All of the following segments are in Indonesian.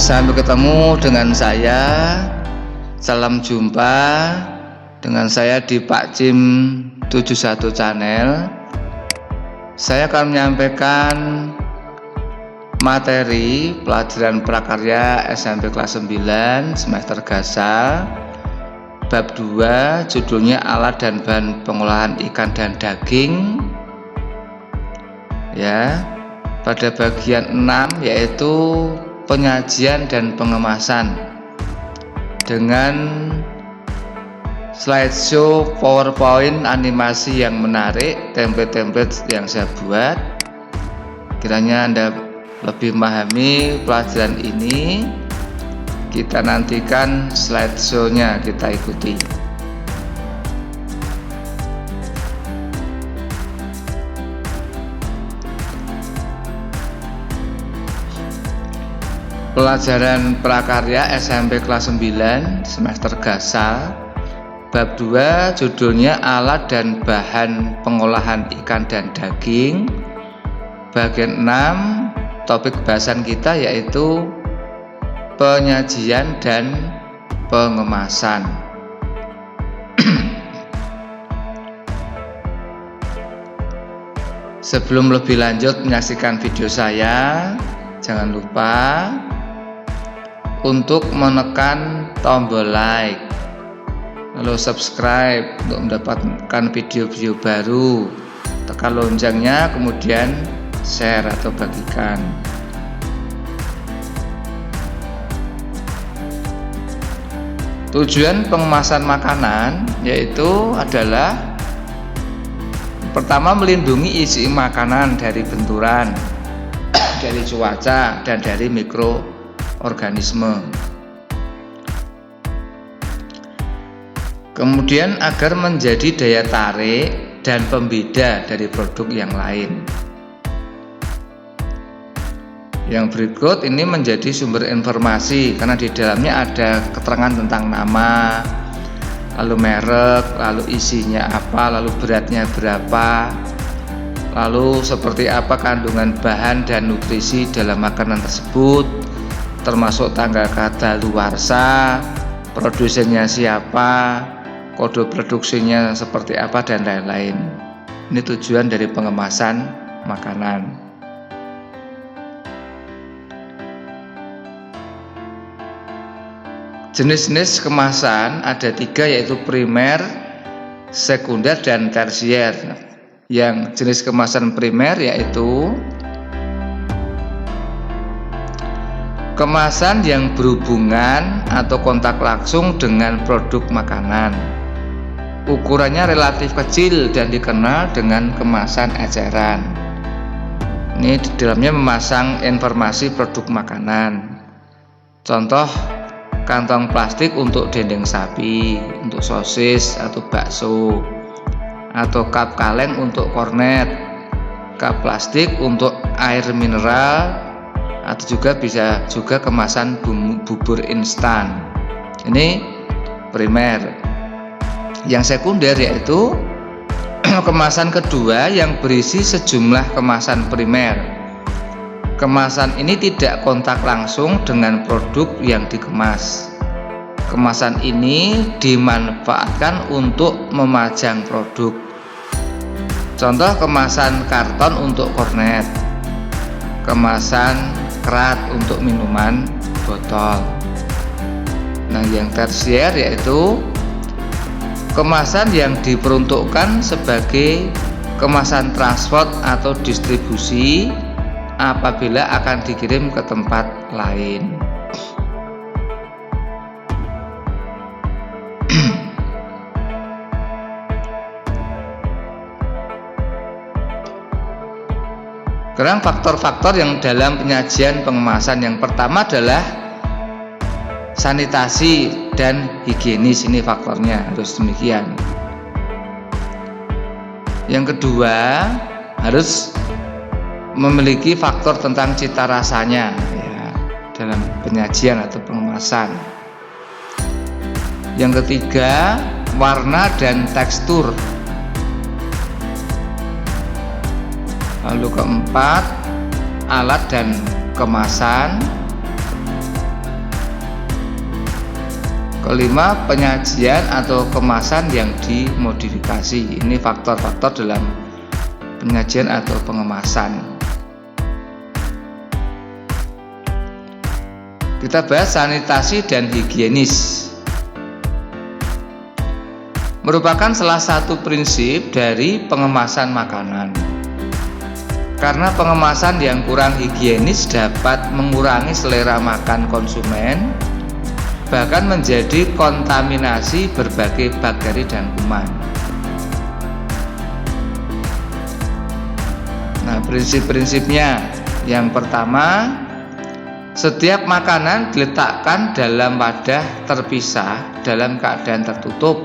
Sampai ketemu dengan saya. Salam jumpa dengan saya di Pak Cim 71 Channel. Saya akan menyampaikan materi pelajaran prakarya SMP kelas 9 semester Gasal bab 2, judulnya alat dan bahan pengolahan ikan dan daging. Ya, pada bagian 6 yaitu penyajian dan pengemasan dengan slideshow, PowerPoint, animasi yang menarik, template-template yang saya buat. Kiranya Anda lebih memahami pelajaran ini, kita nantikan slideshow-nya, kita ikuti. Pelajaran prakarya SMP kelas 9 semester Gasal bab 2, judulnya alat dan bahan pengolahan ikan dan daging. Bagian 6, topik bahasan kita yaitu penyajian dan pengemasan. Sebelum lebih lanjut menyaksikan video saya, jangan lupa untuk menekan tombol like, lalu subscribe untuk mendapatkan video-video baru, tekan loncengnya, kemudian share atau bagikan. Tujuan pengemasan makanan yaitu adalah pertama, melindungi isi makanan dari benturan, dari cuaca, dan dari mikroorganisme. Kemudian agar menjadi daya tarik dan pembeda dari produk yang lain. Yang berikut ini menjadi sumber informasi karena di dalamnya ada keterangan tentang nama, lalu merek, lalu isinya apa, lalu beratnya berapa, lalu seperti apa kandungan bahan dan nutrisi dalam makanan tersebut, termasuk tanggal kadaluarsa, produsennya siapa, kode produksinya seperti apa, dan lain-lain. Ini tujuan dari pengemasan makanan. Jenis-jenis kemasan ada 3 yaitu primer, sekunder, dan tersier. Yang jenis kemasan primer yaitu kemasan yang berhubungan atau kontak langsung dengan produk makanan. Ukurannya relatif kecil dan dikenal dengan kemasan eceran. Ini di dalamnya memasang informasi produk makanan. Contoh, kantong plastik untuk dendeng sapi, untuk sosis atau bakso, atau cup kaleng untuk kornet, cup plastik untuk air mineral, atau juga bisa juga kemasan bubur instan. Ini primer. Yang sekunder yaitu kemasan kedua yang berisi sejumlah kemasan primer. Kemasan ini tidak kontak langsung dengan produk yang dikemas. Kemasan ini dimanfaatkan untuk memajang produk. Contoh, kemasan karton untuk kornet, kemasan kerat untuk minuman botol. Nah, yang tersier yaitu kemasan yang diperuntukkan sebagai kemasan transport atau distribusi apabila akan dikirim ke tempat lain. Sekarang faktor-faktor yang dalam penyajian pengemasan. Yang pertama adalah sanitasi dan higienis. Ini faktornya harus demikian. Yang kedua, harus memiliki faktor tentang cita rasanya ya, dalam penyajian atau pengemasan. Yang ketiga, warna dan tekstur. Lalu keempat, alat dan kemasan. Kelima, penyajian atau kemasan yang dimodifikasi. Ini faktor-faktor dalam penyajian atau pengemasan. Kita bahas sanitasi dan higienis. Merupakan salah satu prinsip dari pengemasan makanan. Karena pengemasan yang kurang higienis dapat mengurangi selera makan konsumen, bahkan menjadi kontaminasi berbagai bakteri dan kuman. Nah, prinsip-prinsipnya, yang pertama, setiap makanan diletakkan dalam wadah terpisah dalam keadaan tertutup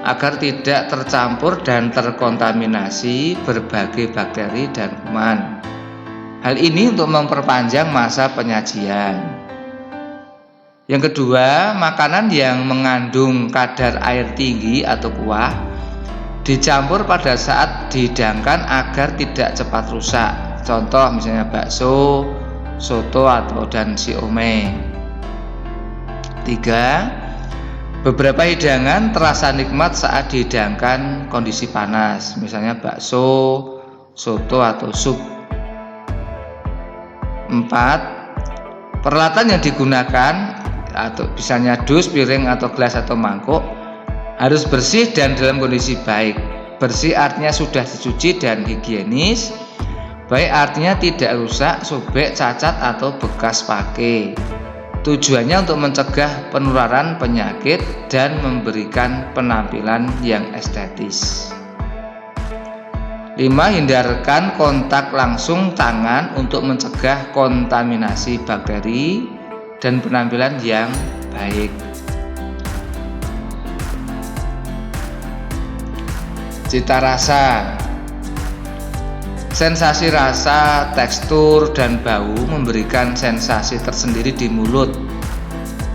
agar tidak tercampur dan terkontaminasi berbagai bakteri dan kuman. Hal ini untuk memperpanjang masa penyajian. Yang kedua, makanan yang mengandung kadar air tinggi atau kuah dicampur pada saat dihidangkan agar tidak cepat rusak. Contoh misalnya bakso, soto dan siomay. 3. Beberapa hidangan terasa nikmat saat dihidangkan kondisi panas, misalnya bakso, soto atau sup. 4. Peralatan yang digunakan atau misalnya dus, piring atau gelas atau mangkuk harus bersih dan dalam kondisi baik. Bersih artinya sudah dicuci dan higienis. Baik artinya tidak rusak, sobek, cacat atau bekas pakai. Tujuannya untuk mencegah penularan penyakit dan memberikan penampilan yang estetis. 5. Hindarkan kontak langsung tangan untuk mencegah kontaminasi bakteri dan penampilan yang baik. Cita rasa. Sensasi rasa, tekstur, dan bau memberikan sensasi tersendiri di mulut,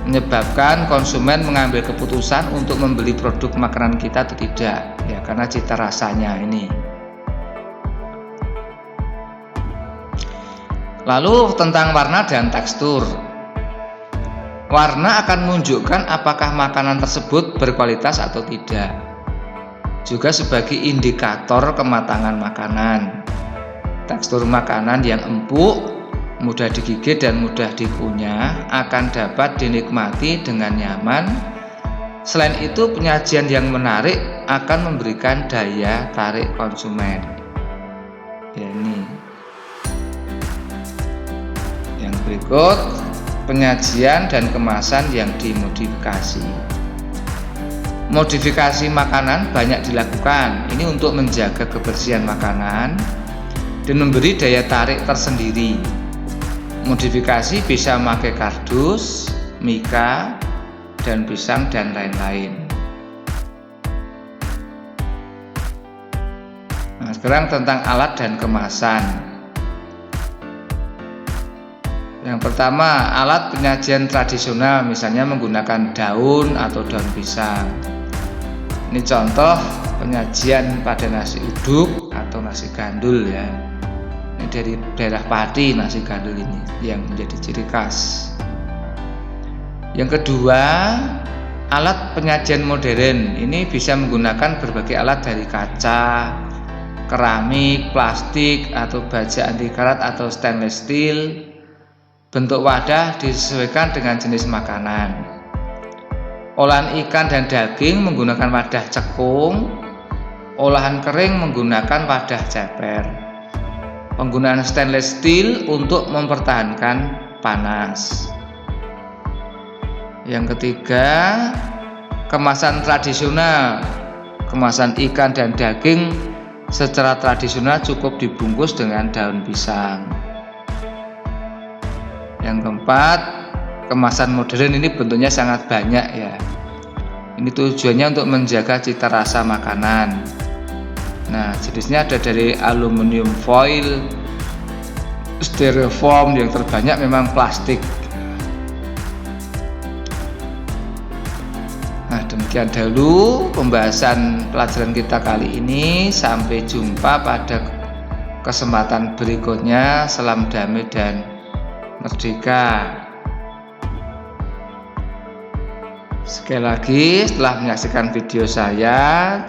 menyebabkan konsumen mengambil keputusan untuk membeli produk makanan kita atau tidak, ya, karena cita rasanya ini. Lalu tentang warna dan tekstur. Warna akan menunjukkan apakah makanan tersebut berkualitas atau tidak. Juga sebagai indikator kematangan makanan. Tekstur makanan yang empuk, mudah digigit dan mudah dikunyah akan dapat dinikmati dengan nyaman. Selain itu, penyajian yang menarik akan memberikan daya tarik konsumen. Ya, ini. Yang berikut, penyajian dan kemasan yang dimodifikasi. Modifikasi makanan banyak dilakukan. Ini untuk menjaga kebersihan makanan dan memberi daya tarik tersendiri. Modifikasi bisa memakai kardus, mika, dan pisang dan lain-lain. Nah, sekarang tentang alat dan kemasan. Yang pertama, alat penyajian tradisional, misalnya menggunakan daun atau daun pisang. Ini contoh penyajian pada nasi uduk atau nasi gandul, ya. Ini dari daerah Pati, nasi gandul ini yang menjadi ciri khas. Yang kedua, alat penyajian modern. Ini bisa menggunakan berbagai alat dari kaca, keramik, plastik atau baja anti karat atau stainless steel. Bentuk wadah disesuaikan dengan jenis makanan. Olahan ikan dan daging menggunakan wadah cekung. Olahan kering menggunakan wadah ceper. Penggunaan stainless steel untuk mempertahankan panas. Yang ketiga, kemasan tradisional. Kemasan ikan dan daging secara tradisional cukup dibungkus dengan daun pisang. Yang keempat, kemasan modern ini bentuknya sangat banyak, ya. Ini tujuannya untuk menjaga cita rasa makanan. Nah, jenisnya ada dari aluminium foil, styrofoam, yang terbanyak memang plastik. Nah, demikian dahulu pembahasan pelajaran kita kali ini. Sampai jumpa pada kesempatan berikutnya. Salam damai dan merdeka. Sekali lagi, setelah menyaksikan video saya,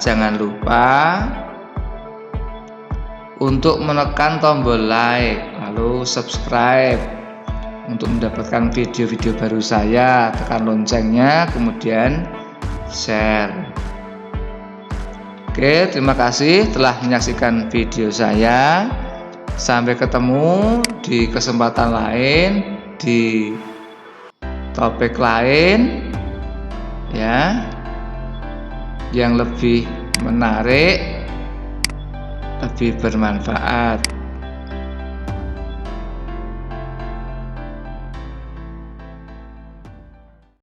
jangan lupa untuk menekan tombol like, lalu subscribe untuk mendapatkan video-video baru saya. Tekan loncengnya, kemudian share. Oke, terima kasih telah menyaksikan video saya. Sampai ketemu di kesempatan lain, di topik lain ya, yang lebih menarik, lebih bermanfaat.